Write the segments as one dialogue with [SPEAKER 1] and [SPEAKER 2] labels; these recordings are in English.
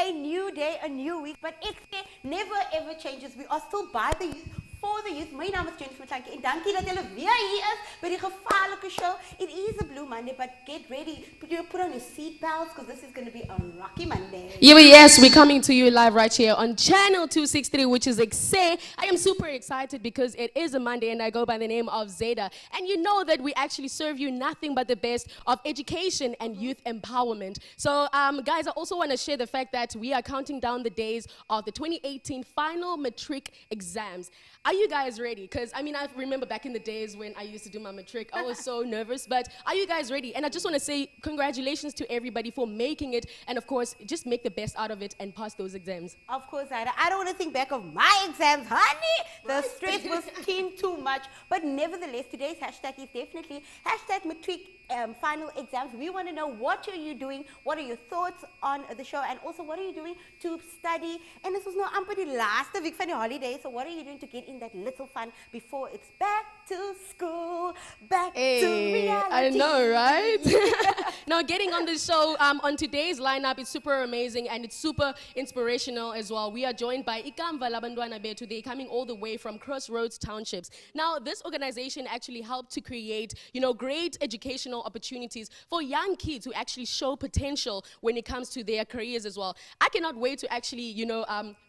[SPEAKER 1] a new day, a new week, but EkSe never ever changes. We are still by the youth, for the youth. My naam is Jennifer Mtlanke en dankie dat julle weer hier is by die gevaarlike show. It is a blue Monday, but get ready. Put on your seatbelts because this is going to be a rocky Monday.
[SPEAKER 2] Yes, we're coming to you live right here on channel 263, which is EkSe. I am super excited because it is a Monday and I go by the name of Zeta. And you know that we actually serve you nothing but the best of education and youth empowerment. So, guys, I also want to share the fact that we are counting down the days of the 2018 final matric exams. Are you guys ready? Because, I mean, I remember back in the days when I used to do my matric, I was so nervous. But are you guys ready? And I just want to say congratulations to everybody for making it. And, of course, just make the best out of it and pass those exams.
[SPEAKER 1] Of course, Ida. I don't want to think back of my exams, honey. The stress was too much. But nevertheless, today's hashtag is definitely hashtag matric final exams. We want to know what are you doing, what are your thoughts on the show, and also what are you doing to study. And this was no amper die laaste week van die holiday, so what are you doing to get in that little fun before it's back to school, back to reality?
[SPEAKER 2] I know, right? Now, getting on the show, on today's lineup, it's super amazing and it's super inspirational as well. We are joined by Ikamva, labantwana Bethu. They're coming all the way from Crossroads townships. Now, this organization actually helped to create, great educational opportunities for young kids who actually show potential when it comes to their careers as well. I cannot wait to actually,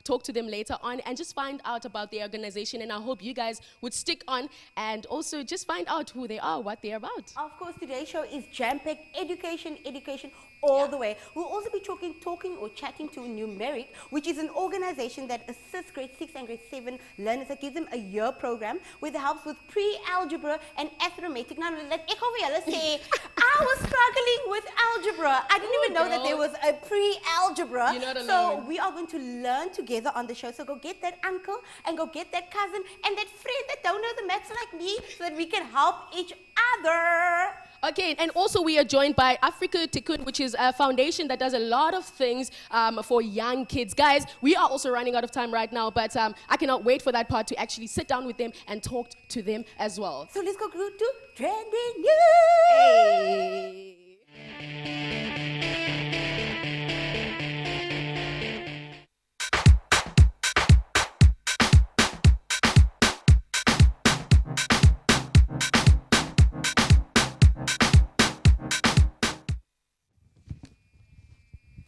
[SPEAKER 2] talk to them later on and just find out about their organization, and I hope you guys would stick on and also just find out who they are, what they're about.
[SPEAKER 1] Of course, today's show is jam-packed education all the way. We'll also be talking or chatting to Numeric, which is an organization that assists grade 6 and grade 7 learners, that gives them a year program with helps with pre-algebra and arithmetic. Now, let ek gou vir julle sê, I was struggling with algebra. I didn't even know that there was a pre-algebra.
[SPEAKER 2] You're not alone.
[SPEAKER 1] So we are going to learn together on the show. So go get that uncle and go get that cousin and that friend that don't know the maths like me, so that we can help each other.
[SPEAKER 2] Okay, and also we are joined by Afrika Tikkun, which is a foundation that does a lot of things for young kids. Guys, we are also running out of time right now, but I cannot wait for that part to actually sit down with them and talk to them as well.
[SPEAKER 1] So let's go to trending news.
[SPEAKER 2] Hey.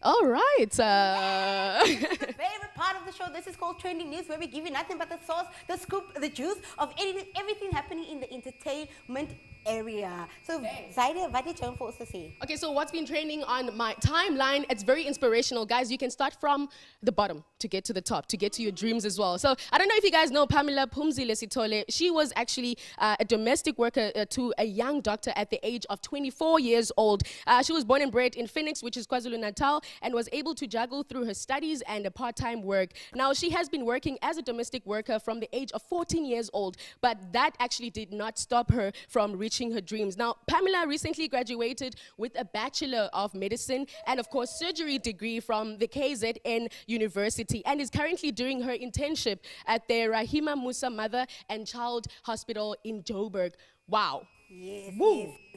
[SPEAKER 2] All right.
[SPEAKER 1] The favorite part of the show. This is called Trending News, where we give you nothing but the sauce, the scoop, the juice of everything happening in the entertainment area. So, Zaida, what did you want to say?
[SPEAKER 2] Okay, so what's been trending on my timeline? It's very inspirational, guys. You can start from the bottom to get to the top, to get to your dreams as well. So, I don't know if you guys know Pamela Phumzile Sithole. She was actually a domestic worker to a young doctor at the age of 24 years old. She was born and bred in Phoenix, which is KwaZulu-Natal, and was able to juggle through her studies and a part-time work. Now, she has been working as a domestic worker from the age of 14 years old, but that actually did not stop her from reaching her dreams. Now, Pamela recently graduated with a Bachelor of Medicine and, of course, surgery degree from the KZN University, and is currently doing her internship at the Rahima Musa Mother and Child Hospital in Joburg. Wow.
[SPEAKER 1] Yes,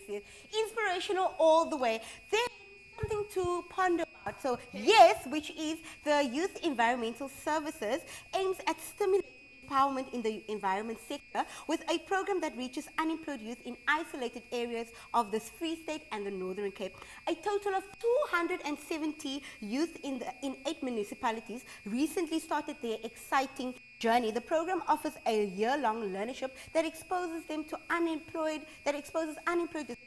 [SPEAKER 1] yes. Inspirational all the way. There's something to ponder about. So, yes, which is the Youth Environmental Services aims at stimulating empowerment in the environment sector with a program that reaches unemployed youth in isolated areas of the Free State and the Northern Cape. A total of 270 youth in 8 municipalities recently started their exciting journey. The program offers a year-long learnership that exposes unemployed youth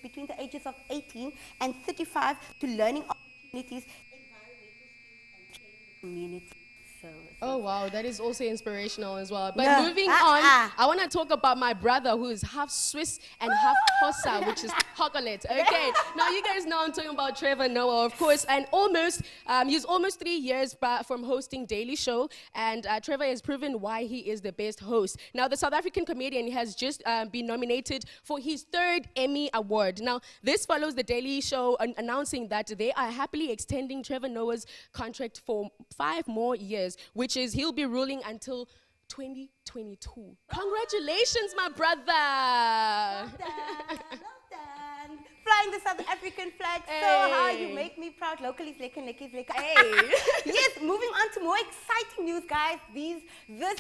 [SPEAKER 1] between the ages of 18 and 35 to learning opportunities, environmental skills, and training community.
[SPEAKER 2] Oh wow, that is also inspirational as well. But moving on, I want to talk about my brother who is half Swiss and half Xhosa, which is chocolate. Okay, now you guys know I'm talking about Trevor Noah, of course, and he's almost 3 years from hosting Daily Show, and Trevor has proven why he is the best host. Now, the South African comedian has just been nominated for his 3rd Emmy Award. Now, this follows the Daily Show announcing that they are happily extending Trevor Noah's contract for 5 more years, which is he'll be ruling until 2022. Congratulations, my brother.
[SPEAKER 1] Well done. Flying the South African flag so high, you make me proud. part, local is lekker, lekker is lekker.
[SPEAKER 2] Hey.
[SPEAKER 1] Yes, moving on to more exciting news, guys. This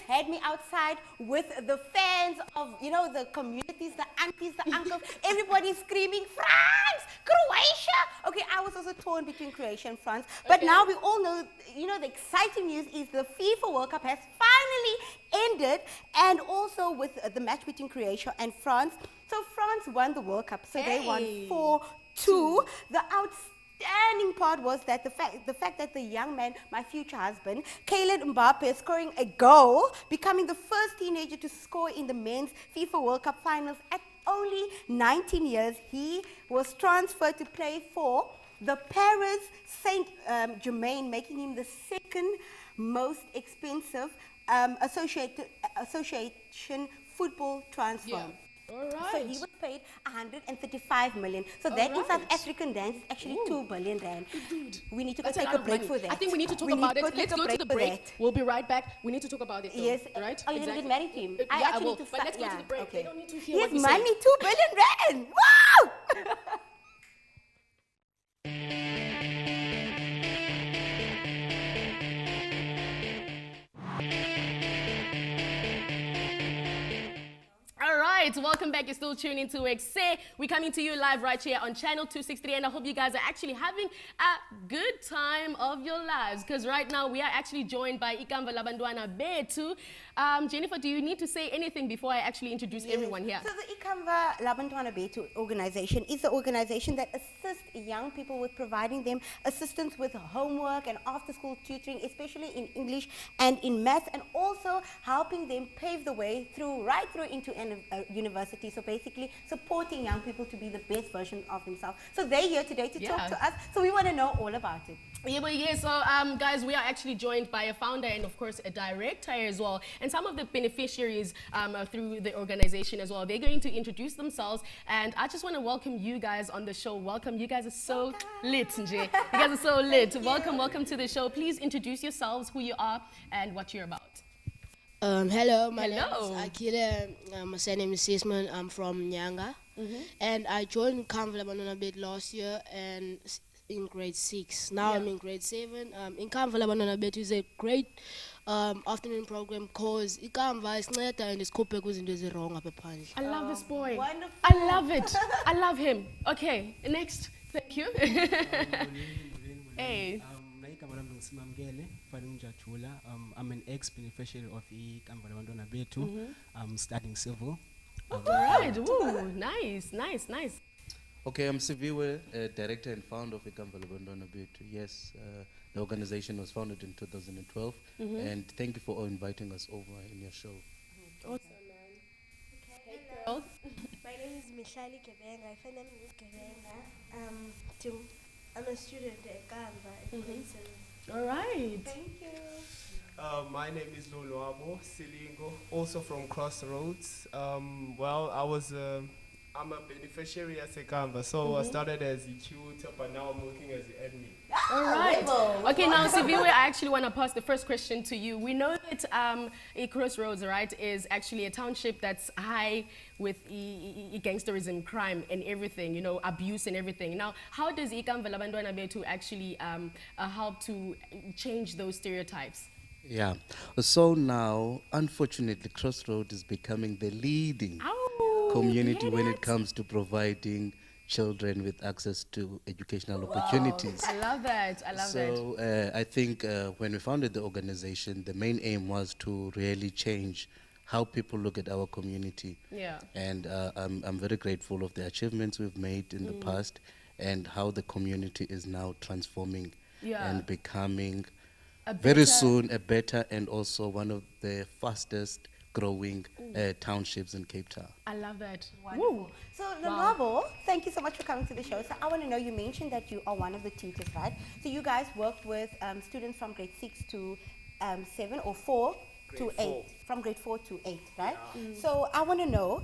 [SPEAKER 1] had me outside with the fans of, the communities, the aunties, the uncles, everybody screaming, France, Croatia. Okay, I was also torn between Croatia and France. But now we all know, the exciting news is the FIFA World Cup has finally ended, and also with the match between Croatia and France. So France won the World Cup, so they won 4-2. The outstanding part was that the fact that the young man, my future husband, Kylian Mbappe, scoring a goal, becoming the first teenager to score in the men's FIFA World Cup finals at only 19 years. He was transferred to play for the Paris Saint-Germain, making him the second most expensive association football transfer.
[SPEAKER 2] Yeah. All right.
[SPEAKER 1] So he was paid 135 million. So that in South African rands is actually 2 billion rand. We need to go take a break for that.
[SPEAKER 2] I think we need to talk about it. Let's go to the break. We'll be right back. We need to talk about it. Though,
[SPEAKER 1] Yes.
[SPEAKER 2] Right?
[SPEAKER 1] Are you going to get married to him?
[SPEAKER 2] Yeah, I will. But let's go to the break.
[SPEAKER 1] Okay.
[SPEAKER 2] They don't need to hear
[SPEAKER 1] Yes,
[SPEAKER 2] what we
[SPEAKER 1] money,
[SPEAKER 2] say.
[SPEAKER 1] 2 billion rand. Wow!
[SPEAKER 2] All right, welcome back. You're still tuning into EkSe. We're coming to you live right here on channel 263, and I hope you guys are actually having a good time of your lives, because right now we are actually joined by Ikamva labantwana Bethu. Jennifer, do you need to say anything before I actually introduce everyone here?
[SPEAKER 1] So the Ikamva labantwana Bethu organization is the organization that assists young people with providing them assistance with homework and after-school tutoring, especially in English and in maths, and also helping them pave the way right through into university. So basically supporting young people to be the best version of themselves. So they're here today to talk to us. So we want to know all about it.
[SPEAKER 2] Yeah, so guys, we are actually joined by a founder and of course a director as well, and some of the beneficiaries through the organization as well. They're going to introduce themselves, and I just want to welcome you guys on the show. Welcome. You guys are so lit, Nje. You guys are so lit. Welcome to the show. Please introduce yourselves, who you are and what you're about.
[SPEAKER 3] Hello, my name is Akile. My surname is Sisman. I'm from Nyanga. And I joined Ikamva labantwana Bethu last year and in grade 6. Now I'm in grade 7. Ikamva labantwana Bethu is a great afternoon program because Ikamva isinceda and isikhuphe kwizinto ezirong apha phandle.
[SPEAKER 2] I love this boy.
[SPEAKER 1] Wonderful.
[SPEAKER 2] I love it. I love him. Okay, next. Thank you. Hey.
[SPEAKER 4] I'm an ex-beneficiary of Ikamva labantwana Bethu. I'm studying civil.
[SPEAKER 2] All right. Ooh, nice.
[SPEAKER 5] Okay, I'm Siviwe, director and founder of Ikamva labantwana Bethu. Yes, the organization was founded in 2012, and thank you for inviting us over in your show.
[SPEAKER 2] Awesome, man. Okay.
[SPEAKER 6] My name is Mihlali Gebenga. I find I'm Gebenga. I'm a student at Ikamva in grade 7.
[SPEAKER 2] All right.
[SPEAKER 1] Thank you.
[SPEAKER 7] My name is Lolwabo Silingo, also from Crossroads. I'm a beneficiary at Ikamva, so I started as a tutor, but now I'm working as an admin.
[SPEAKER 2] All right. Okay, now, Siviwe, I actually want to pass the first question to you. We know that Crossroads, right, is actually a township that's high with gangsterism, crime, and everything, abuse and everything. Now, how does Ikamva labantwana Bethu actually help to change those stereotypes?
[SPEAKER 5] Yeah. So now, unfortunately, Crossroads is becoming the leading community when it comes to providing children with access to educational opportunities.
[SPEAKER 2] I love that.
[SPEAKER 5] So I think when we founded the organization, the main aim was to really change how people look at our community.
[SPEAKER 2] Yeah.
[SPEAKER 5] And I'm very grateful of the achievements we've made in the past and how the community is now transforming and becoming very soon a better and also one of the fastest growing townships in Cape Town.
[SPEAKER 2] I love that.
[SPEAKER 1] Wonderful. So, Lolwabo, thank you so much for coming to the show. So, I want to know, you mentioned that you are one of the tutors, right? So, you guys worked with students from grade 6 to 7 or 4 to 8. From grade 4 to 8, right? So, I want to know,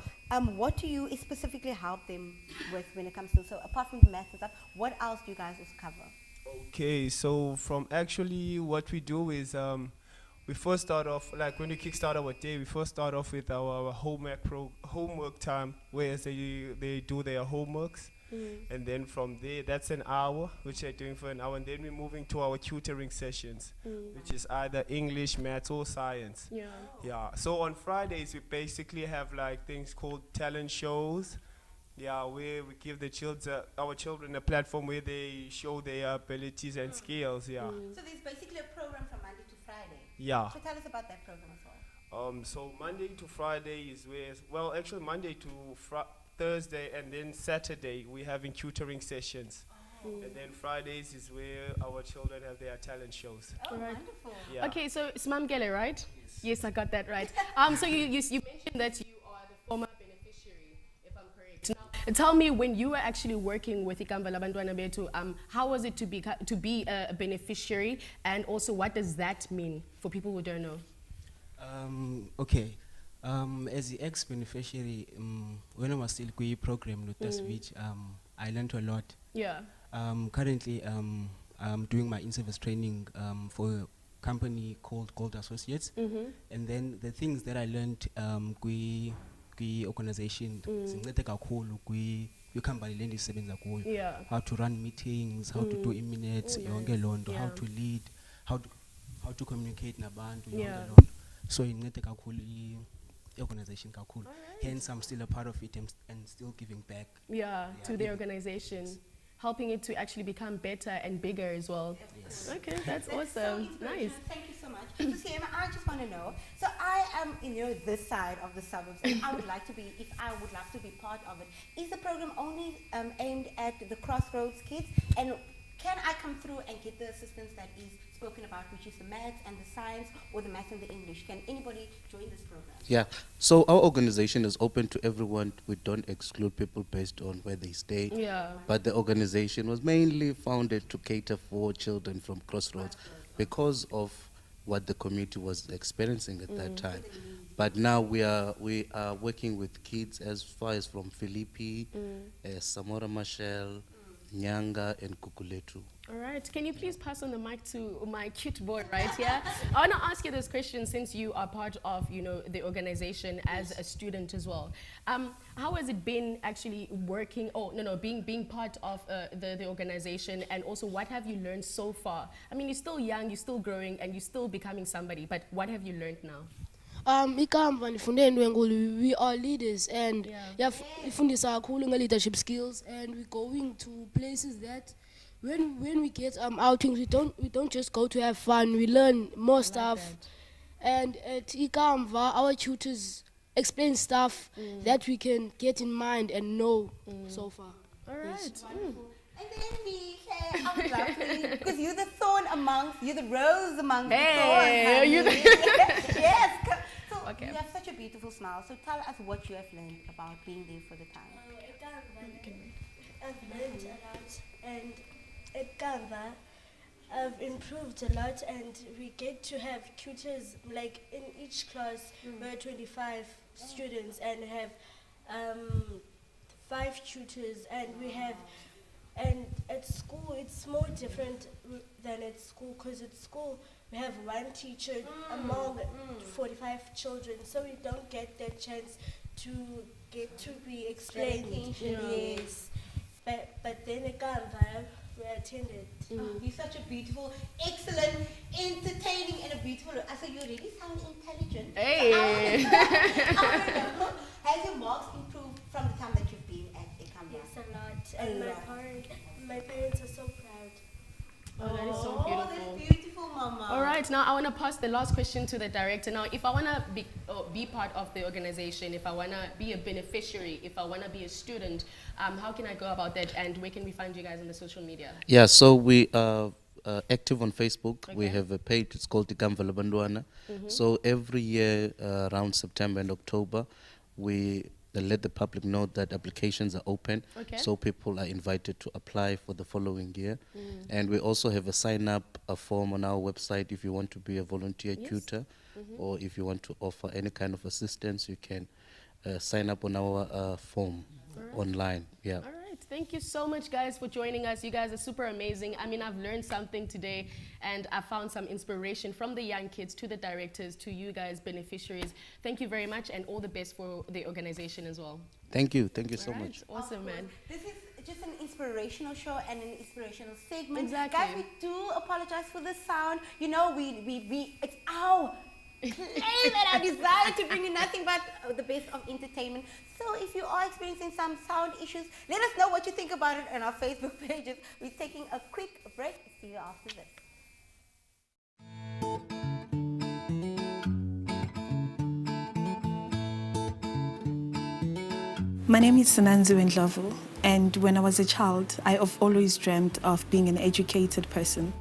[SPEAKER 1] what do you specifically help them with when it comes to, so apart from the math and stuff, what else do you guys also cover?
[SPEAKER 7] Okay, so from actually what we do is we first start off, like when we kickstart our day, we first start off with our homework time, where they do their homeworks. And then from there, that's an hour, which they're doing for an hour. And then we're moving to our tutoring sessions, which is either English, maths, or science.
[SPEAKER 2] Yeah.
[SPEAKER 7] Yeah. So on Fridays, we basically have like things called talent shows. Yeah, where we give our children a platform where they show their abilities and skills. Yeah.
[SPEAKER 1] So there's basically a program from Monday to Friday.
[SPEAKER 7] Yeah.
[SPEAKER 1] So tell us about that program as well.
[SPEAKER 7] So Monday to Friday is actually Monday to Thursday, and then Saturday we're having tutoring sessions. And then Fridays is where our children have their talent shows.
[SPEAKER 1] Oh,
[SPEAKER 2] Right.
[SPEAKER 1] wonderful.
[SPEAKER 7] Yeah.
[SPEAKER 2] Okay, so Smamgele, right? Yes, I got that right. So you mentioned that you are the former beneficiary, if I'm correct. Now, tell me, when you were actually working with Ikamva labantwana Bethu, how was it to be a beneficiary, and also what does that mean for people who don't know?
[SPEAKER 4] Okay. As the ex-beneficiary, when I was still going program with this which I learned a lot.
[SPEAKER 2] Yeah.
[SPEAKER 4] Currently, I'm doing my in-service training for a company called Gold Associates. And then the things that I learned kwi organization, zincede kakhulu kwi company le ndisebenza kuyo.
[SPEAKER 2] Yeah.
[SPEAKER 4] How to run meetings, how to do minutes, yonke loo nto, how
[SPEAKER 2] Yeah.
[SPEAKER 4] to lead, how to communicate nabantu, yonke
[SPEAKER 2] Yeah.
[SPEAKER 4] loo nto. So incede kakhulu organization kakhulu. Hence, I'm still a part of it and still giving back.
[SPEAKER 2] Yeah, to the
[SPEAKER 4] giving-
[SPEAKER 2] organization, helping it to actually become better and bigger as well.
[SPEAKER 4] Yes.
[SPEAKER 2] Okay, that's
[SPEAKER 1] So
[SPEAKER 2] awesome.
[SPEAKER 1] inspirational.
[SPEAKER 2] Nice.
[SPEAKER 1] Thank you so much. So Siema, I just want to know. So I am in this side of the suburbs, and I would like to be, if I would love to be part of it. Is the program only aimed at the Crossroads kids, and can I come through and get the assistance that is spoken about, which is the maths and the science, or the maths and the English? Can anybody join this program?
[SPEAKER 5] Yeah, so our organization is open to everyone. We don't exclude people based on where they stay.
[SPEAKER 2] Yeah.
[SPEAKER 5] But the organization was mainly founded to cater for children from Crossroads because of what the community was experiencing at that time. But now we are working with kids as far as from Philippi, Samora Machel, Nyanga, and Kukuletu.
[SPEAKER 2] All right. Can you please pass on the mic to my cute boy right here? I want to ask you this question since you are part of, the organization as a student as well. How has it been actually working? Being part of the organization, and also what have you learned so far? I mean, you're still young, you're still growing, and you're still becoming somebody. But what have you learned now?
[SPEAKER 3] Ikamva nifunde into enkulu. We are leaders, and
[SPEAKER 2] Yeah.
[SPEAKER 3] ifundisa kakhulu nge-leadership skills, and we're going to places that when we get outings, we don't just go to have fun. We learn more stuff. And at Ikamva, our tutors explain stuff that we can get in mind and know so far.
[SPEAKER 2] All right.
[SPEAKER 1] And then we say, I would love to, because you're the you're the rose among the
[SPEAKER 2] Hey,
[SPEAKER 1] thorns.
[SPEAKER 2] you
[SPEAKER 1] honey. Yes. So
[SPEAKER 2] Okay.
[SPEAKER 1] you have such a beautiful smile. So tell us what you have learned about being there for the time.
[SPEAKER 6] I've learned a lot, and at Canva, I've improved a lot, and we get to have tutors. Like in each class, we're 25 students, and we have 5 tutors, and and at school it's more different than at school, because at school we have one teacher among 45 children, so we don't get that chance to get to be explained.
[SPEAKER 1] attention.
[SPEAKER 6] Yes, but then at Canva we attended.
[SPEAKER 1] Oh, you're such a beautiful, excellent, entertaining, and a beautiful. So you really sound intelligent.
[SPEAKER 2] Hey.
[SPEAKER 1] So I want to know, has your marks improved from the time that you've been at Ikamva?
[SPEAKER 6] Yes, a lot. And my parents are so proud.
[SPEAKER 2] Oh, that is so
[SPEAKER 1] Oh,
[SPEAKER 2] beautiful.
[SPEAKER 1] that's beautiful, Mama.
[SPEAKER 2] All right, now I want to pass the last question to the director. Now, if I want to be part of the organization, if I want to be a beneficiary, if I want to be a student, how can I go about that, and where can we find you guys on the social media?
[SPEAKER 5] Yeah, so we are active on Facebook. We
[SPEAKER 2] Okay.
[SPEAKER 5] have a page, it's called Ikamva labantwana. So every year around September and October, we let the public know that applications are open.
[SPEAKER 2] Okay.
[SPEAKER 5] So people are invited to apply for the following year. And we also have a sign-up form on our website if you want to be a volunteer tutor, or if you want to offer any kind of assistance, you can sign up on our form online. Yeah.
[SPEAKER 2] All right. Thank you so much, guys, for joining us. You guys are super amazing. I mean, I've learned something today, and I found some inspiration from the young kids to the directors to you guys, beneficiaries. Thank you very much, and all the best for the organization as well.
[SPEAKER 5] Thank you. Thank you so
[SPEAKER 2] All right.
[SPEAKER 5] much.
[SPEAKER 2] Awesome, man.
[SPEAKER 1] This is just an inspirational show and an inspirational segment.
[SPEAKER 2] Exactly.
[SPEAKER 1] Guys, we do apologize for the sound. You know, it's our claim and our desire to bring you nothing but the best of entertainment. So if you are experiencing some sound issues, let us know what you think about it on our Facebook pages. We're taking a quick break. See you after this.
[SPEAKER 8] My name is Sananzu Ndlovu, and when I was a child, I have always dreamt of being an educated person.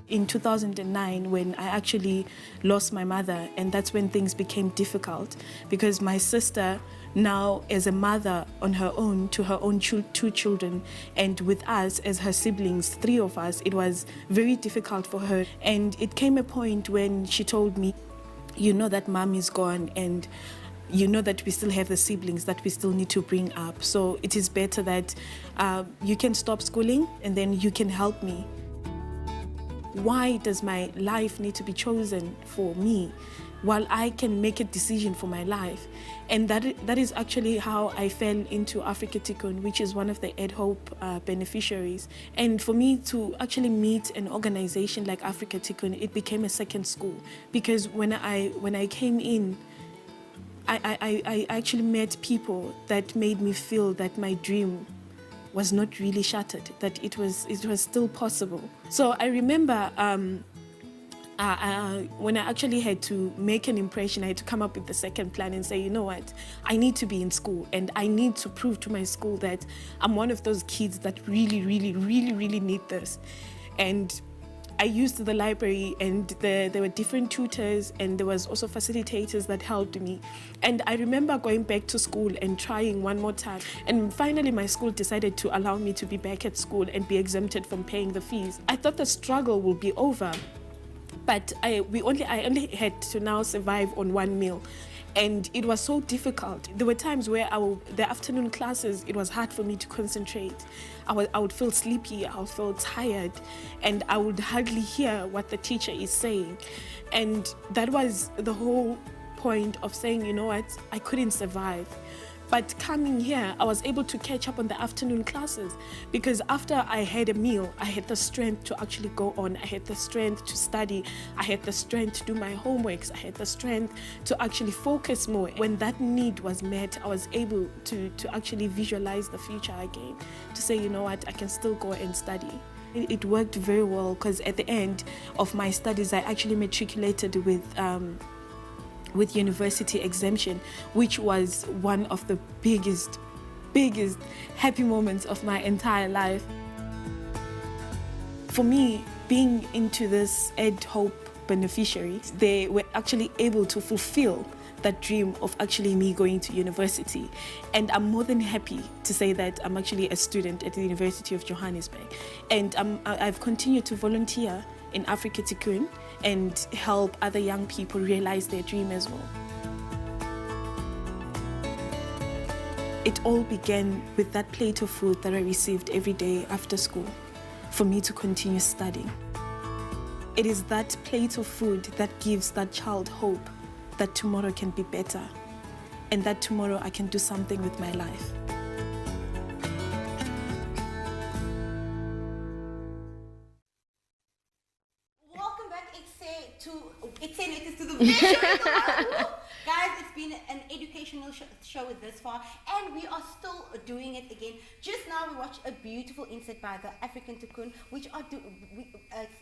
[SPEAKER 8] In 2009, when I actually lost my mother, and that's when things became difficult, because my sister now as a mother on her own to her own two children, and with us as her siblings, 3 of us, it was very difficult for her. And it came a point when she told me, you know that mom is gone, and you know that we still have the siblings that we still need to bring up. So it is better that you can stop schooling and then you can help me. Why does my life need to be chosen for me while I can make a decision for my life? And that is actually how I fell into Afrika Tikkun, which is one of the Ed Hope beneficiaries. And for me to actually meet an organization like Afrika Tikkun, it became a second school. Because when I came in, I actually met people that made me feel that my dream was not really shattered, that it was still possible. So I remember when I actually had to make an impression, I had to come up with the second plan and say, you know what, I need to be in school, and I need to prove to my school that I'm one of those kids that really need this. And I used the library, and there were different tutors, and there was also facilitators that helped me. And I remember going back to school and trying one more time. And finally, my school decided to allow me to be back at school and be exempted from paying the fees. I thought the struggle would be over, but I only had to now survive on one meal. And it was so difficult. There were times where the afternoon classes, it was hard for me to concentrate. I would feel sleepy, I would feel tired, and I would hardly hear what the teacher is saying. And that was the whole point of saying, you know what, I couldn't survive. But coming here, I was able to catch up on the afternoon classes, because after I had a meal, I had the strength to actually go on. I had the strength to study. I had the strength to do my homeworks. I had the strength to actually focus more. When that need was met, I was able to actually visualize the future again, to say, you know what, I can still go and study. It worked very well, because at the end of my studies, I actually matriculated with university exemption, which was one of the biggest happy moments of my entire life. For me, being into this Ed Hope beneficiaries, they were actually able to fulfill that dream of actually me going to university. And I'm more than happy to say that I'm actually a student at the University of Johannesburg. And I've continued to volunteer in Afrika Tikkun and help other young people realize their dream as well. It all began with that plate of food that I received every day after school for me to continue studying. It is that plate of food that gives that child hope that tomorrow can be better, and that tomorrow I can do something with my life.
[SPEAKER 1] Welcome back, EkSe, to the best show in the world. Guys, it's been an educational show this far, and we are still doing it again. Just now, we watched a beautiful insert by the Afrika Tikkun, which are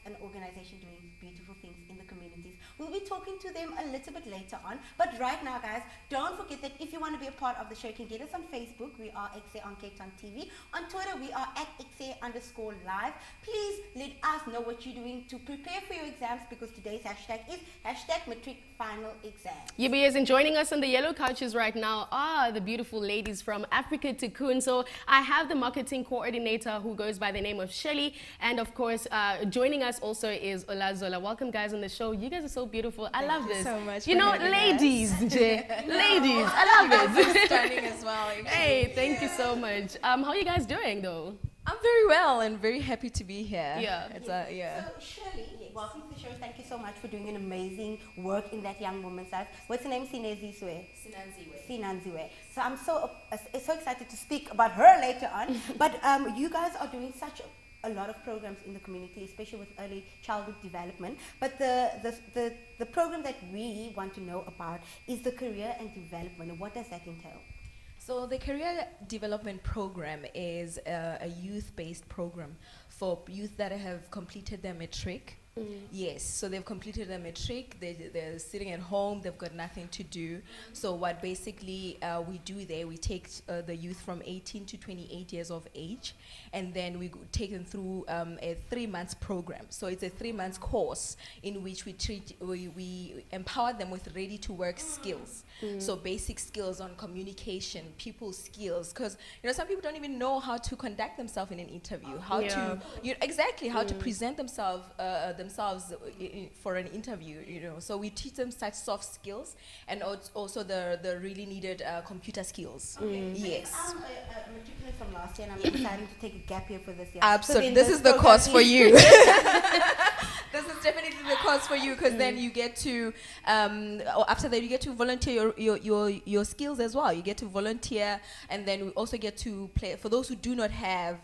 [SPEAKER 1] an organization doing beautiful things in the communities. We'll be talking to them a little bit later on, but right now, guys, don't forget that if you want to be a part of the show, you can get us on Facebook. We are EkSe on Cape Town TV. On Twitter, we are at EkSe_live. Please let us know what you're doing to prepare for your exams, because today's hashtag is #MatricFinalExam.
[SPEAKER 2] Yes, and joining us on the yellow couches right now are the beautiful ladies from Afrika Tikkun. So I have the marketing coordinator who goes by the name of Shelly, and of course joining us also is Olazola. Welcome, guys, on the show. You guys are so beautiful. I love this.
[SPEAKER 9] Thank you so much.
[SPEAKER 2] You know, ladies, ladies, I love it.
[SPEAKER 9] Stunning as well. Actually.
[SPEAKER 2] Hey, thank you so much. How are you guys doing though?
[SPEAKER 9] I'm very well and very happy to be here.
[SPEAKER 2] Yeah.
[SPEAKER 9] It's yeah.
[SPEAKER 1] So Shirley, welcome to the show. Thank you so much for doing an amazing work in that young woman's life. What's her name? Sineziswe. Sinanziwe. So I'm so excited to speak about her later on. But you guys are doing such a lot of programs in the community, especially with early childhood development. But the program that we want to know about is the career and development. And what does that entail?
[SPEAKER 9] So the career development program is a youth-based program for youth that have completed their matric. Yes, so they've completed their matric, they're sitting at home, they've got nothing to do. So what basically we do there, we take the youth from 18 to 28 years of age, and then we take them through a 3-month program. So it's a 3-month course in which we empower them with ready-to-work skills. So basic skills on communication, people skills, because some people don't even know how to conduct themselves in an interview, how to how to present themselves for an interview. So we teach them such soft skills and also the really needed computer skills. Yes.
[SPEAKER 1] I'm a matriculate from last year, and I'm deciding to take a gap year for this year.
[SPEAKER 9] Absolutely,
[SPEAKER 1] So
[SPEAKER 9] this is the course for you. This is definitely the course for you, because then you get to after that you get to volunteer your skills as well. You get to volunteer, and then we also get to play for those who do not have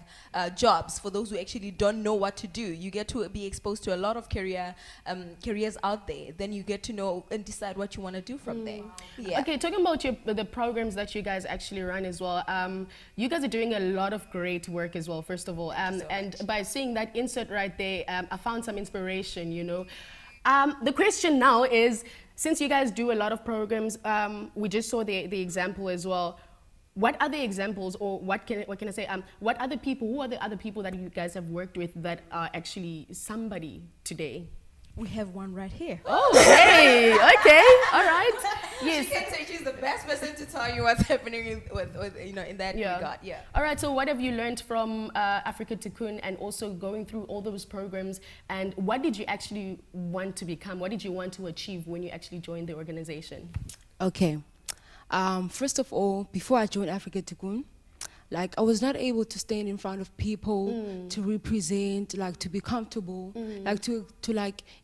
[SPEAKER 9] jobs. For those who actually don't know what to do, you get to be exposed to a lot of careers out there. Then you get to know and decide what you want to do from there. Yeah.
[SPEAKER 2] Okay, talking about the programs that you guys actually run as well, you guys are doing a lot of great work as well, first of all. And by seeing that insert right there, I found some inspiration, The question now is, since you guys do a lot of programs, we just saw the example as well. What other examples, or what can I say? Who are the other people that you guys have worked with that are actually somebody today?
[SPEAKER 9] We have one right here.
[SPEAKER 2] Oh, hey, okay, all right. Yes.
[SPEAKER 9] She can say she's the best person to tell you what's happening in that regard. Yeah.
[SPEAKER 2] All right. So, what have you learned from Afrika Tikkun, and also going through all those programs? And what did you actually want to become? What did you want to achieve when you actually joined the organization?
[SPEAKER 10] Okay. First of all, before I joined Afrika Tikkun, I was not able to stand in front of people to represent, to be comfortable, to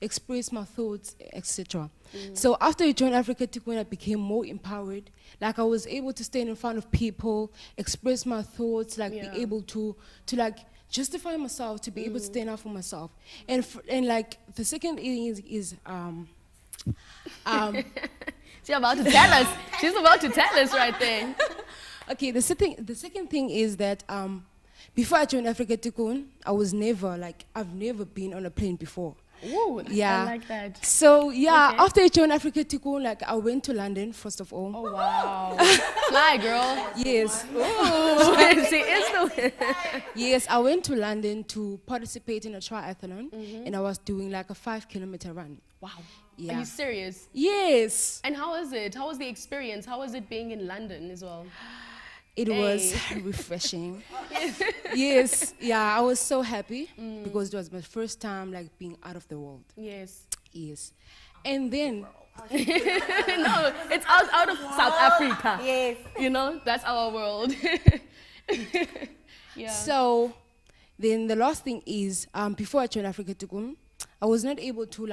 [SPEAKER 10] express my thoughts, etc. So after I joined Afrika Tikkun, I became more empowered. I was able to stand in front of people, express my thoughts, be able to justify myself, to be able to stand up for myself. And the second thing is
[SPEAKER 2] She's about to tell us. She's about to tell us right there.
[SPEAKER 10] Okay, the second thing is that before I joined Afrika Tikkun, I've never been on a plane before.
[SPEAKER 2] Ooh,
[SPEAKER 10] yeah.
[SPEAKER 2] I like that.
[SPEAKER 10] So yeah, okay. After I joined Afrika Tikkun, I went to London first of all.
[SPEAKER 2] Oh wow, fly girl.
[SPEAKER 10] Yes.
[SPEAKER 2] Ooh, she is the.
[SPEAKER 10] Yes, I went to London to participate in a triathlon, and I was doing a 5-kilometer run.
[SPEAKER 2] Wow.
[SPEAKER 10] Yeah.
[SPEAKER 2] Are you serious?
[SPEAKER 10] Yes.
[SPEAKER 2] And how was it? How was the experience? How was it being in London as well?
[SPEAKER 10] It was refreshing. Yes, yeah, I was so happy because it was my first time being out of the world.
[SPEAKER 2] Yes.
[SPEAKER 10] Yes. And then
[SPEAKER 2] no, it's out of South Africa.
[SPEAKER 1] Yes.
[SPEAKER 2] That's our world. Yeah.
[SPEAKER 10] So then the last thing is before I joined Afrika Tikkun, I was not able to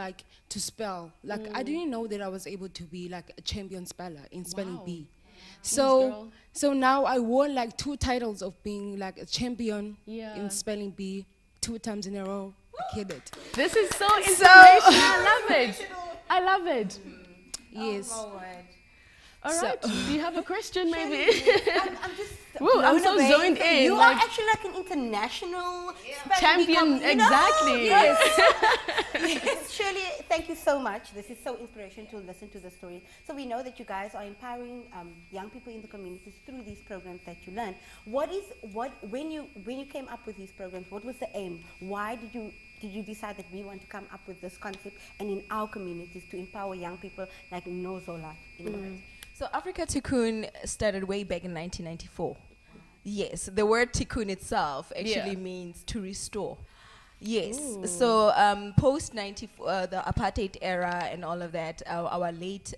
[SPEAKER 10] to spell. I didn't know that I was able to be a champion speller in spelling bee. So now I won 2 titles of being a champion in spelling bee 2 times in a row. I killed it.
[SPEAKER 2] This is so inspirational. I love it. I love it.
[SPEAKER 10] Yes.
[SPEAKER 1] Oh, my word.
[SPEAKER 2] All right. Do you have a question, maybe?
[SPEAKER 1] I'm just
[SPEAKER 2] I'm so
[SPEAKER 1] blown away.
[SPEAKER 2] zoned in.
[SPEAKER 1] You are actually an international
[SPEAKER 2] champion. Exactly.
[SPEAKER 1] Yes. Shirley, thank you so much. This is so inspirational to listen to the stories. So we know that you guys are empowering young people in the communities through these programs that you learn. When you came up with these programs, what was the aim? Why did you decide that we want to come up with this concept and in our communities to empower young people like Nozola?
[SPEAKER 9] So Afrika Tikkun started way back in 1994. Yes, the word tikkun itself actually means to restore. Yes, so post 94, the apartheid era and all of that, our late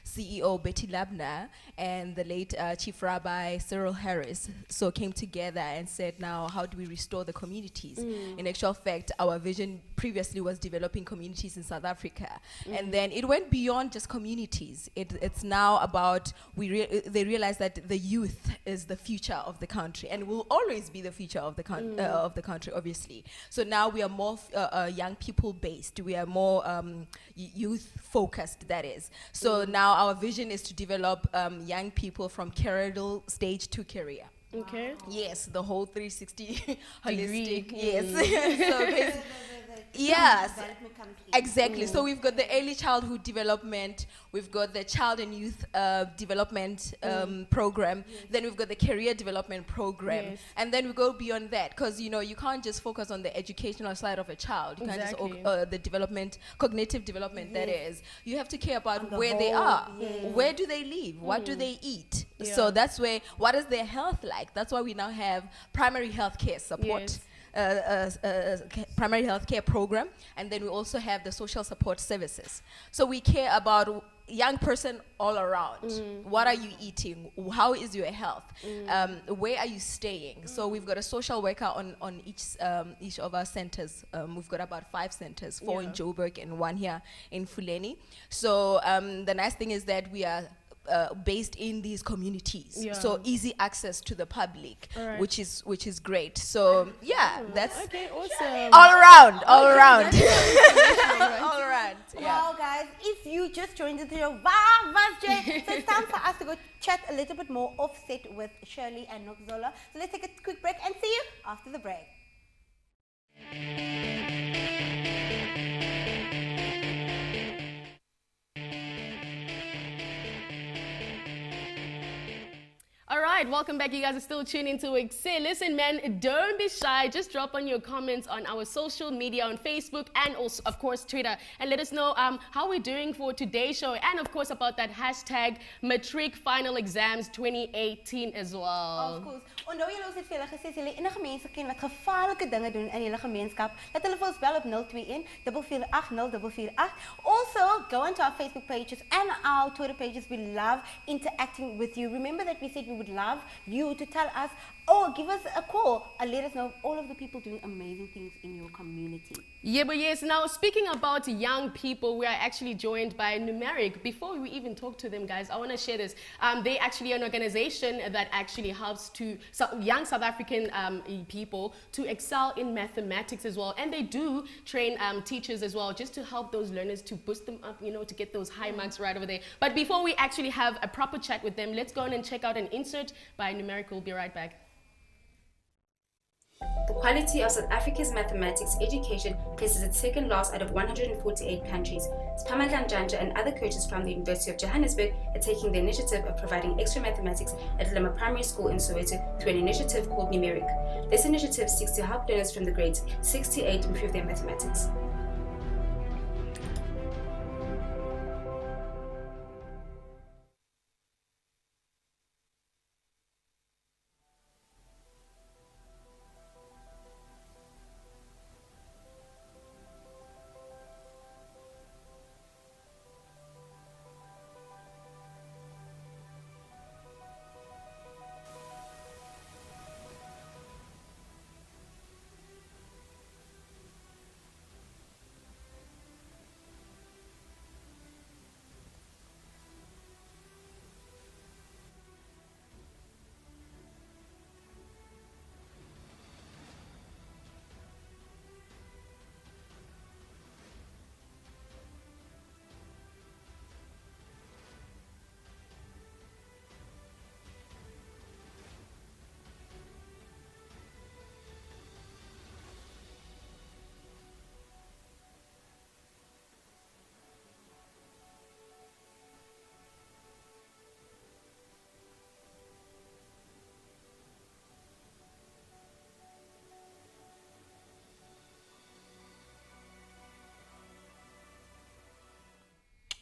[SPEAKER 9] CEO Betty Labner and the late Chief Rabbi Cyril Harris so came together and said, now how do we restore the communities? In actual fact, our vision previously was developing communities in South Africa, and then it went beyond just communities. It's now about they realized that the youth is the future of the country and will always be the future of the country, obviously. So now we are more young people based. We are more youth focused, that is. So now our vision is to develop young people from cradle stage to career.
[SPEAKER 2] Okay.
[SPEAKER 9] Yes, the whole 360 holistic.
[SPEAKER 2] Degree.
[SPEAKER 9] Yes. So basically, yes, exactly. So we've got the early childhood development, we've got the child and youth development program, then we've got the career development program, and then we go beyond that, because you can't just focus on the educational side of a child. You can't just the development, cognitive development, that is. You have to care about where they are, where do they live, what do they eat. So that's where, what is their health like? That's why we now have primary health care support. Primary health care program, and then we also have the social support services. So we care about young person all around. What are you eating? How is your health? Where are you staying? So we've got a social worker on each of our centers. We've got about 5 centers, 4 in Joburg and 1 here in Fuleni. So the nice thing is that we are based in these communities, so easy access to the public, which is great. So that's
[SPEAKER 2] Okay, awesome.
[SPEAKER 9] all around. All around.
[SPEAKER 1] Well, guys, if you just joined the show, so it's time for us to go chat a little bit more offset with Shirley and Nokzola. So let's take a quick break and see you after the break.
[SPEAKER 2] All right, welcome back. You guys are still tuned into EkSe. Listen, man, don't be shy. Just drop on your comments on our social media, on Facebook, and also, of course, Twitter. And let us know how we're doing for today's show. And, of course, about that hashtag Matric Final Exams 2018 as well.
[SPEAKER 1] Of course. Onthou julle ons het vir julle gesê as julle enige mense ken wat gevaarlike dinge doen in julle gemeenskap, laat hulle vir ons bel op 021 448 0448. Also, go onto our Facebook pages and our Twitter pages. We love interacting with you. Remember that we said we would love you to tell us or give us a call and let us know all of the people doing amazing things in your community.
[SPEAKER 2] Yeah, but yes, now speaking about young people, we are actually joined by Numeric. Before we even talk to them, guys, I want to share this. They actually are an organization that actually helps to young South African people to excel in mathematics as well. And they do train teachers as well, just to help those learners, to boost them up, to get those high marks right over there. But before we actually have a proper chat with them, let's go on and check out an insert by Numeric. We'll be right back.
[SPEAKER 11] The quality of South Africa's mathematics education places it second last out of 148 countries. Spamadlan Janja and other coaches from the University of Johannesburg are taking the initiative of providing extra mathematics at Lima Primary School in Soweto through an initiative called Numeric. This initiative seeks to help learners from the grades 6 to 8 improve their mathematics.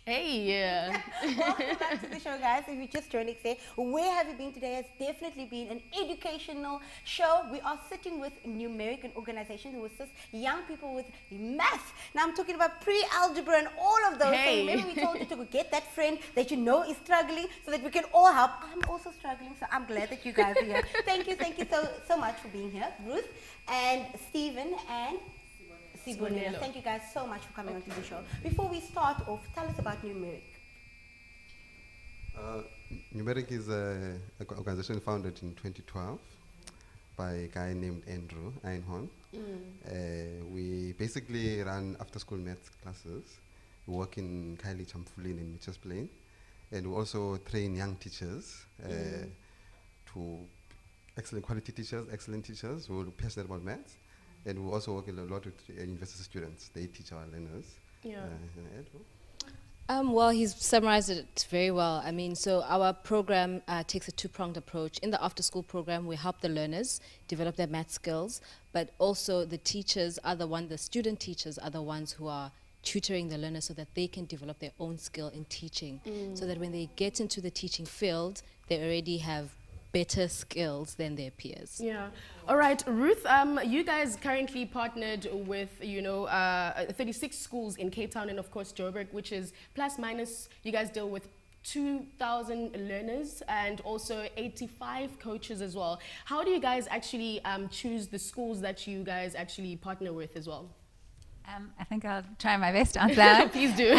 [SPEAKER 2] Hey.
[SPEAKER 1] Welcome back to the show, guys. If you just joined EkSe, where have you been today? It's definitely been an educational show. We are sitting with Numeric, an organization who assists young people with math. Now I'm talking about pre-algebra and all of those things. Maybe we told you to get that friend that you know is struggling so that we can all help. I'm also struggling, so I'm glad that you guys are here. Thank you so much for being here, Ruth and Stephen and Sibonelo. Thank you guys so much for coming onto the show. Before we start off, tell us about Numeric.
[SPEAKER 12] Numeric is an organization founded in 2012 by a guy named Andrew Einhorn. We basically run after-school maths classes. We work in Kylie Chamfulin and Mitchell's Plain. And we also train young teachers to excellent quality teachers, excellent teachers who are passionate about maths. And we also work a lot with university students. They teach our learners.
[SPEAKER 13] Well, he's summarized it very well. I mean, so our program takes a two-pronged approach. In the after-school program, we help the learners develop their math skills, but also the teachers are the student teachers are the ones who are tutoring the learners so that they can develop their own skill in teaching, so that when they get into the teaching field, they already have better skills than their peers.
[SPEAKER 2] Yeah. All right, Ruth, you guys currently partnered with, 36 schools in Cape Town and, of course, Joburg, which is plus minus, you guys deal with 2,000 learners and also 85 coaches as well. How do you guys actually choose the schools that you guys actually partner with as well?
[SPEAKER 14] I think I'll try my best to answer that.
[SPEAKER 2] Please do.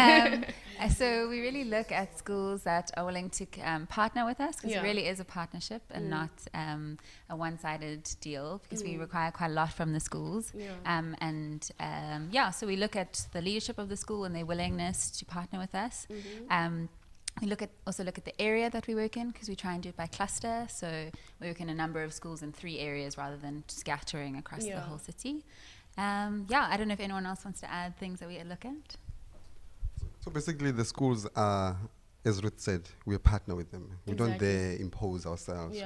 [SPEAKER 14] So we really look at schools that are willing to partner with us, because it really is a partnership and not a one-sided deal, because we require quite a lot from the schools. So we look at the leadership of the school and their willingness to partner with us. We also look at the area that we work in, because we try and do it by cluster. So we work in a number of schools in 3 areas rather than scattering across the whole city. I don't know if anyone else wants to add things that we look at.
[SPEAKER 12] So basically the schools are, as Ruth said, we partner with them. We don't dare impose ourselves.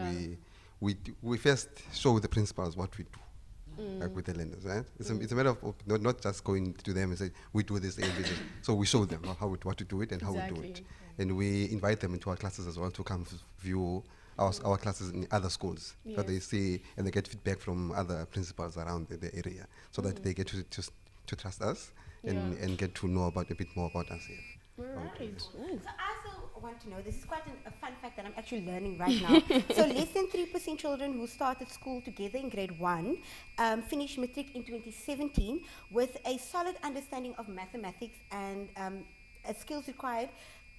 [SPEAKER 12] We first show the principals what we do, like with the learners, right? It's a matter of not just going to them and say, we do this, and this. So we show them what to do it and how we do it. And we invite them into our classes as well to come view our classes in other schools, that they see and they get feedback from other principals around the area, so that they get to trust us and get to know a bit more about us here.
[SPEAKER 1] Right. So I also want to know, this is quite a fun fact that I'm actually learning right now. So less than 3% children who started school together in grade 1 finished matric in 2017 with a solid understanding of mathematics and skills required,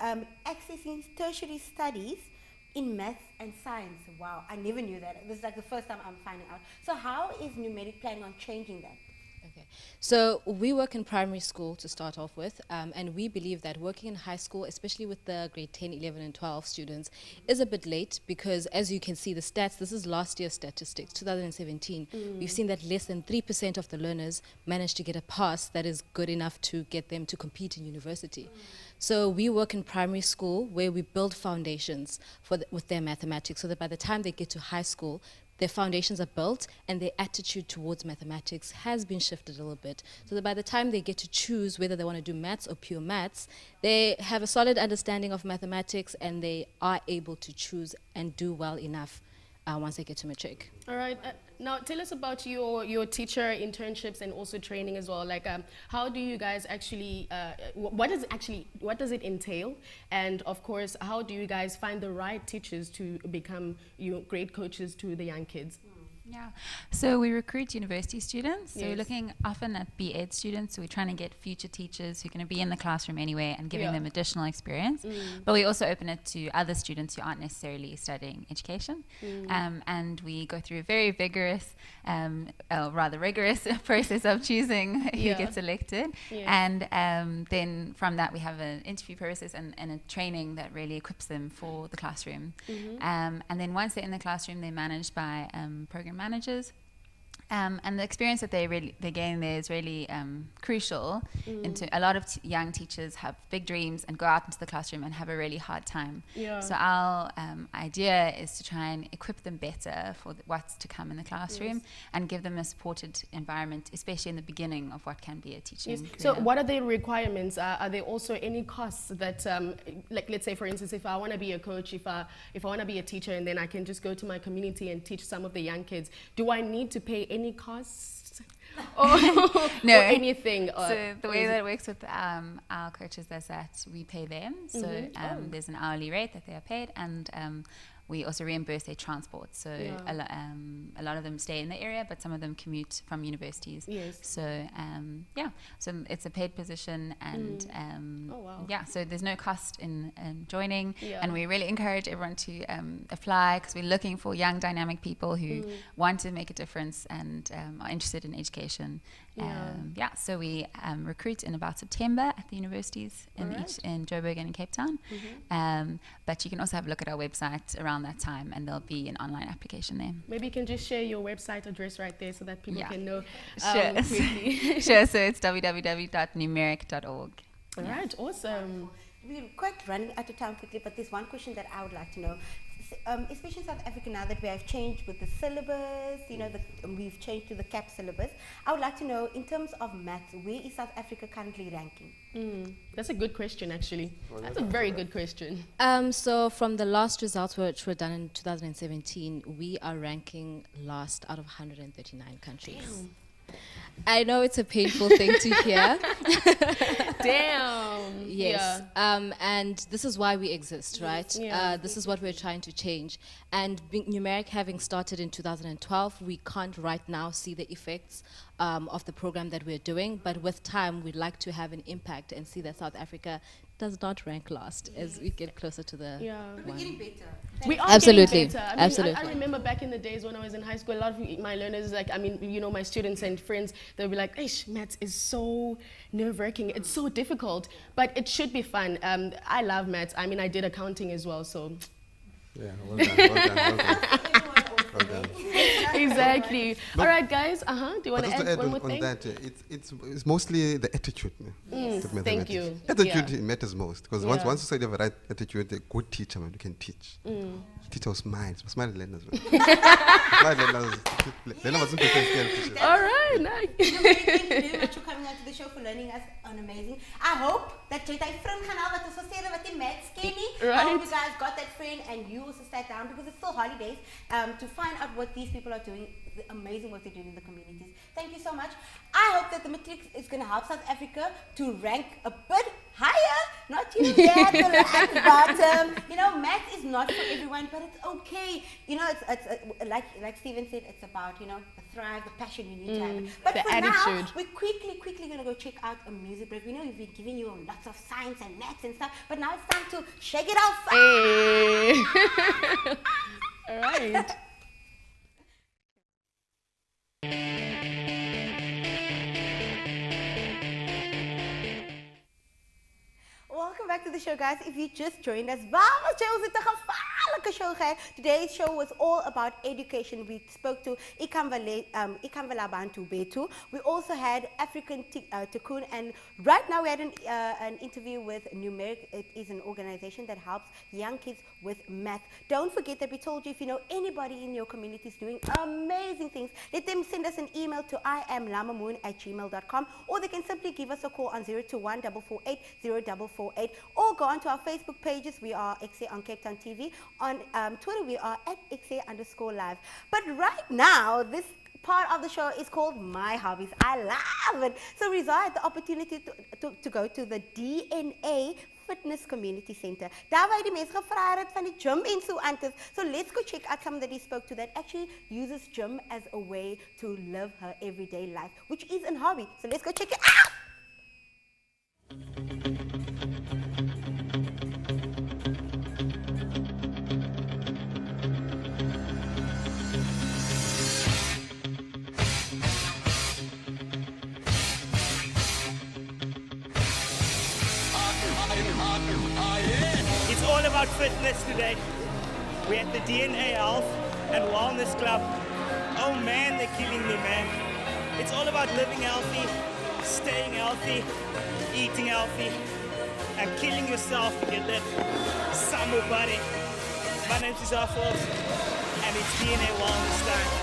[SPEAKER 1] accessing tertiary studies in maths and science. Wow, I never knew that. This is like the first time I'm finding out. So how is Numeric planning on changing that?
[SPEAKER 13] Okay, so we work in primary school to start off with, and we believe that working in high school, especially with the grade 10, 11 and 12 students, is a bit late, because as you can see the stats, this is last year's statistics, 2017, we've seen that less than 3% of the learners managed to get a pass that is good enough to get them to compete in university. So we work in primary school where we build foundations with their mathematics, so that by the time they get to high school, their foundations are built and their attitude towards mathematics has been shifted a little bit, so that by the time they get to choose whether they want to do maths or pure maths, they have a solid understanding of mathematics and they are able to choose and do well enough once they get to matric. All
[SPEAKER 2] right. Now tell us about your teacher internships and also training as well. Like, how do you guys actually? What does it entail? And of course, how do you guys find the right teachers to become great coaches to the young kids?
[SPEAKER 14] Yeah, so we recruit university students. So we're looking often at B.Ed students. So we're trying to get future teachers who are going to be in the classroom anyway and giving them additional experience. But we also open it to other students who aren't necessarily studying education. And we go through a very vigorous, rather rigorous process of choosing who gets elected. And then from that we have an interview process and a training that really equips them for the classroom. And then once they're in the classroom, they're managed by program managers, And the experience that they gain there is really crucial. Into a lot of young teachers have big dreams and go out into the classroom and have a really hard time.
[SPEAKER 2] Yeah.
[SPEAKER 14] So our idea is to try and equip them better for what's to come in the classroom and give them a supported environment, especially in the beginning of what can be a teaching career.
[SPEAKER 2] So what are the requirements? Are there also any costs that, like let's say for instance, if I want to be a coach, if I want to be a teacher and then I can just go to my community and teach some of the young kids, do I need to pay any costs or,
[SPEAKER 14] no.
[SPEAKER 2] or anything?
[SPEAKER 14] So the way that it works with our coaches is that we pay them. So there's an hourly rate that they are paid, and we also reimburse their transport. So a lot of them stay in the area, but some of them commute from universities.
[SPEAKER 2] Yes.
[SPEAKER 14] So so it's a paid position, and so there's no cost in joining, and we really encourage everyone to apply, because we're looking for young dynamic people who want to make a difference and are interested in education. So we recruit in about September at the universities in Joburg and in Cape Town. But you can also have a look at our website around that time, and there'll be an online application there.
[SPEAKER 2] Maybe you can just share your website address right there so that people can know
[SPEAKER 14] sure.
[SPEAKER 2] quickly.
[SPEAKER 14] Sure, so it's www.numeric.org.
[SPEAKER 2] All right, awesome.
[SPEAKER 1] We're quite running out of time quickly, but there's one question that I would like to know. Especially in South Africa, now that we have changed with the syllabus, we've changed to the CAP syllabus. I would like to know, in terms of maths, where is South Africa currently ranking?
[SPEAKER 2] That's a good question, actually. That's a very good question.
[SPEAKER 13] So from the last results, which were done in 2017, we are ranking last out of 139 countries.
[SPEAKER 2] Damn.
[SPEAKER 13] I know it's a painful thing to hear.
[SPEAKER 2] Damn.
[SPEAKER 13] Yes.
[SPEAKER 2] Yeah.
[SPEAKER 13] And this is why we exist, right?
[SPEAKER 2] Yeah.
[SPEAKER 13] This is what we're trying to change. And Numeric having started in 2012, we can't right now see the effects of the program that we're doing. But with time, we'd like to have an impact and see that South Africa does not rank last as we get closer to the
[SPEAKER 1] But we're getting better.
[SPEAKER 2] We are
[SPEAKER 13] Absolutely.
[SPEAKER 2] getting better. I mean,
[SPEAKER 13] Absolutely.
[SPEAKER 2] I remember back in the days when I was in high school, a lot of my learners, my students and friends, they'll be like, "Ish, maths is so nerve-wracking. It's so difficult, but it should be fun." I love maths. I mean, I did accounting as well, so.
[SPEAKER 12] Yeah, well done.
[SPEAKER 2] Exactly. All right, guys. Do you want to add one more
[SPEAKER 12] on
[SPEAKER 2] thing?
[SPEAKER 12] that, it's mostly the attitude.
[SPEAKER 2] Thank you.
[SPEAKER 12] Attitude matters most, because once you say you have a right attitude, a good teacher, man, you can teach. Teacher was smart learners. Smart learners.
[SPEAKER 2] All right, nice.
[SPEAKER 1] Thank you very much for coming out to the show, for learning us on amazing. I hope that jy friend gaan haal wat ons gesê het wat die maths ken nie. I hope you guys got that friend and you also sat down, because it's still holidays, to find out what these people are doing, the amazing work they're doing in the communities. Thank you so much. I hope that the matric is going to help South Africa to rank a bit higher, not at the bottom. Math is not for everyone, but it's okay. It's like Stephen said, it's about the thrive, the passion you need to have. But
[SPEAKER 2] the
[SPEAKER 1] for
[SPEAKER 2] attitude.
[SPEAKER 1] now, we're quickly going to go check out a music break. We know we've been giving you lots of science and maths and stuff, but now it's time to shake it off.
[SPEAKER 2] Hey. All right.
[SPEAKER 1] Welcome back to the show, guys. If you just joined us, vamos, jy, ons het 'n gevaarlike show gehad. Today's show was all about education. We spoke to Ikamva Labantu Bethu. We also had African Tikkun, and right now we had an interview with Numeric. It is an organization that helps young kids with math. Don't forget that we told you, if you know anybody in your community is doing amazing things, let them send us an email to iamlamamoon@gmail.com, or they can simply give us a call on 021 448 0448, or go onto our Facebook pages. We are EkSe on Cape Town TV. On Twitter, we are at EkSe_live. But right now, this part of the show is called My Hobbies. I love it. So Rizal had the opportunity to go to the DNA Fitness Community Center. Daar waar die mense gevra het van die gym en so aan. So let's go check out some that he spoke to that actually uses gym as a way to live her everyday life, which is a hobby. So let's go check it out.
[SPEAKER 15] It's all about fitness today. We're at the DNA Health and Wellness Club. Oh man, they're killing me, man. It's all about living healthy, staying healthy, eating healthy, and killing yourself to get that summer body. My name is Afos, and it's DNA Wellness Time.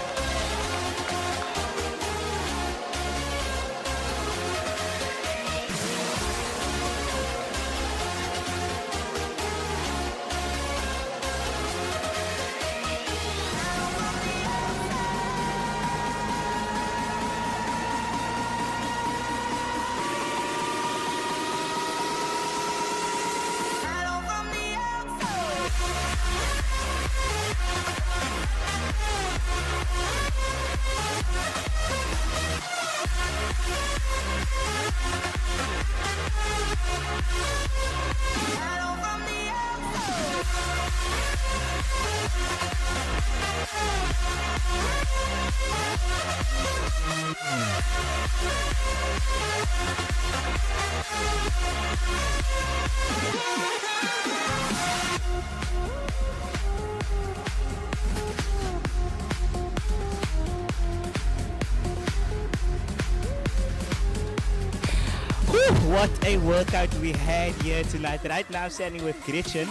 [SPEAKER 15] What a workout we had here tonight. Right now I'm standing with Gretchen,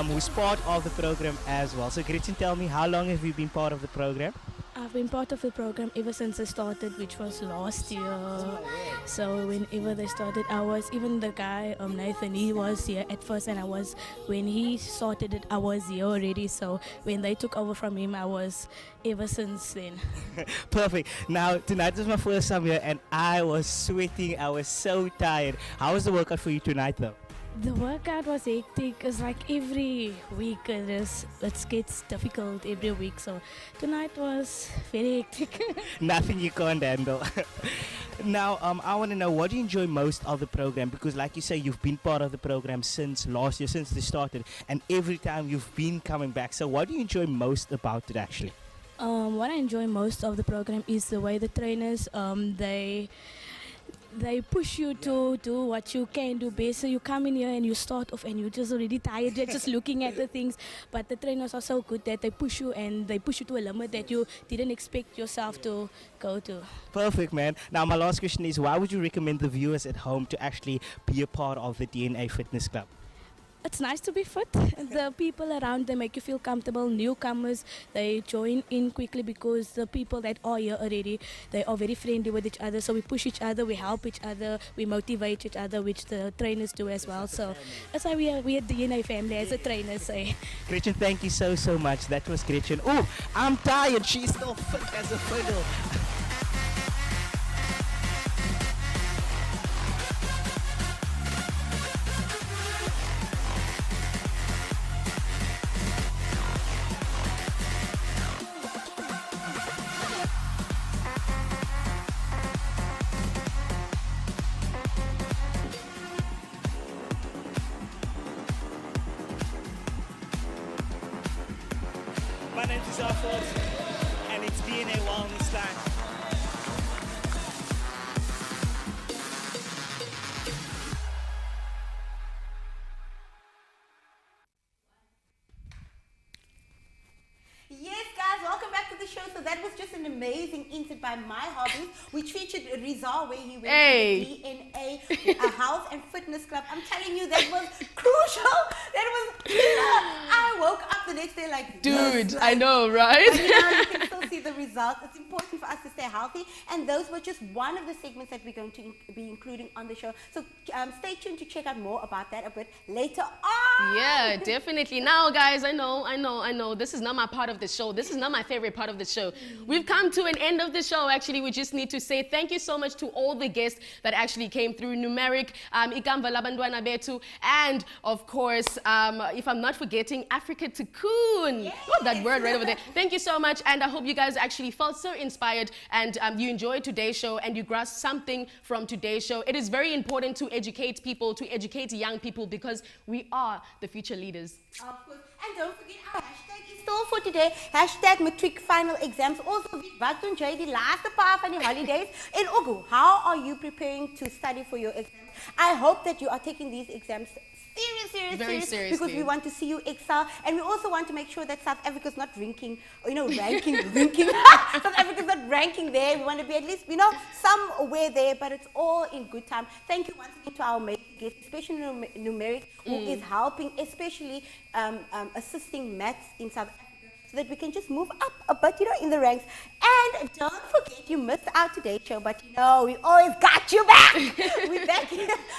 [SPEAKER 15] who's part of the program as well. So Gretchen, tell me, how long have you been part of the program?
[SPEAKER 16] I've been part of the program ever since I started, which was last year. So whenever they started, even the guy, Nathan, he was here at first, and when he started it, I was here already. So when they took over from him, I was ever since then.
[SPEAKER 15] Perfect. Now, tonight was my first time here and I was sweating. I was so tired. How was the workout for you tonight though?
[SPEAKER 16] The workout was hectic. It's like every week it gets difficult every week. So tonight was very hectic.
[SPEAKER 15] Nothing you can't handle. Now, I want to know, what do you enjoy most of the program? Because like you say, you've been part of the program since last year, since they started. And every time you've been coming back. So what do you enjoy most about it actually?
[SPEAKER 16] What I enjoy most of the program is the way the trainers, they push you to do what you can do best. So you come in here and you start off and you're just already tired. You're just looking at the things. But the trainers are so good that they push you to a limit that you didn't expect yourself to go to.
[SPEAKER 15] Perfect, man. Now, my last question is, why would you recommend the viewers at home to actually be a part of the DNA Fitness Club?
[SPEAKER 16] It's nice to be fit. The people around, they make you feel comfortable. Newcomers, they join in quickly because the people that are here already, they are very friendly with each other. So we push each other, we help each other, we motivate each other, which the trainers do as well. So that's why we are DNA family, as the trainers say.
[SPEAKER 15] Gretchen, thank you so much. That was Gretchen. Oh, I'm tired. She's still fit as a fiddle. My name is Afos, and it's DNA Wellness Time.
[SPEAKER 1] Yes, guys, welcome back to the show. So that was just an amazing insight by My Hobbies, which featured Rizal, where he went to the DNA, a health and fitness club. I'm telling you, that was crucial. That was killer. I woke up the next day like,
[SPEAKER 2] dude,
[SPEAKER 1] yes,
[SPEAKER 2] I know, right?
[SPEAKER 1] But now you can still see the results. It's important for us to stay healthy, and those were just one of the segments that we're going to be including on the show. So stay tuned to check out more about that a bit later on.
[SPEAKER 2] Yeah, definitely. Now, guys, I know. This is not my part of the show. This is not my favorite part of the show. We've come to an end of the show. Actually, we just need to say thank you so much to all the guests that actually came through. Numeric, Ikamva, labantwana, Bethu, and of course, if I'm not forgetting, Afrika Tikkun.
[SPEAKER 1] Yes.
[SPEAKER 2] Oh, that word right over there. Thank you so much, and I hope you guys actually felt so inspired and you enjoyed today's show and you grasped something from today's show. It is very important to educate people, to educate young people, because we are the future leaders.
[SPEAKER 1] Of course. And don't forget, our hashtag is still for today. Hashtag matric final exams. Also, wat doen jy die laaste paar van die holidays? In Ogu, how are you preparing to study for your exams? I hope that you are taking these exams
[SPEAKER 2] Very
[SPEAKER 1] serious,
[SPEAKER 2] seriously.
[SPEAKER 1] because we want to see you excel, and we also want to make sure that South Africa's not ranking. Ranking. South Africa's not ranking there. We want to be at least, somewhere there, but it's all in good time. Thank you once again to our amazing guest, especially Numeric, who is helping, especially assisting maths in South Africa, so that we can just move up a bit, in the ranks. And don't forget, you missed out today's show, but we always got you back.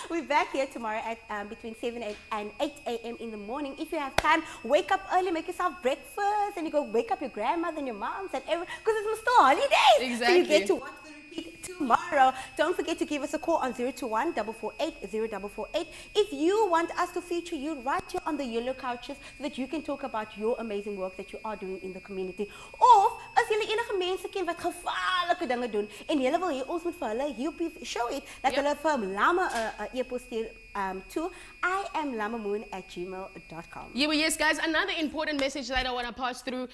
[SPEAKER 1] We're back here tomorrow at between 7 and 8 a.m. in the morning. If you have time, wake up early, make yourself breakfast, and you go wake up your grandmother and your moms and everyone, because it's still holidays.
[SPEAKER 2] Exactly.
[SPEAKER 1] So you get to watch the repeat tomorrow. Don't forget to give us a call on 021-448-0448. If you want us to feature you right here on the yellow couches, so that you can talk about your amazing work that you are doing in the community. Of as julle enige mense ken wat gevaarlike dinge doen en julle wil hê ons moet vir hulle show it, dat hulle vir Lama e-pos stuur to iamlamamoon@gmail.com.
[SPEAKER 2] Yes, guys, another important message that I want to pass through.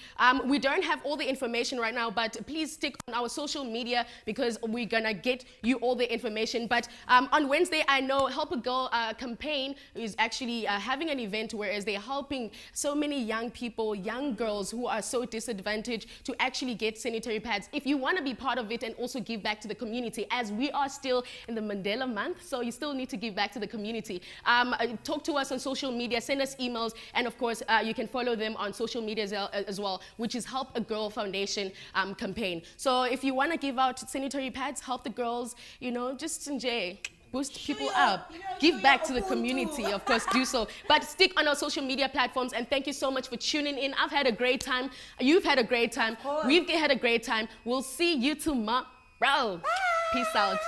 [SPEAKER 2] We don't have all the information right now, but please stick on our social media, because we're going to get you all the information. But on Wednesday, I know Help a Girl campaign is actually having an event, whereas they're helping so many young people, young girls who are so disadvantaged, to actually get sanitary pads. If you want to be part of it and also give back to the community, as we are still in the Mandela month, so you still need to give back to the community. Talk to us on social media, send us emails, and of course you can follow them on social media as well, which is Help a Girl Foundation campaign. So if you want to give out sanitary pads, help the girls, just enjoy, boost people up, give back to the community, of course, do so. But stick on our social media platforms, and thank you so much for tuning in. I've had a great time. You've had a great time. We've had a great time. We'll see you tomorrow. Peace out.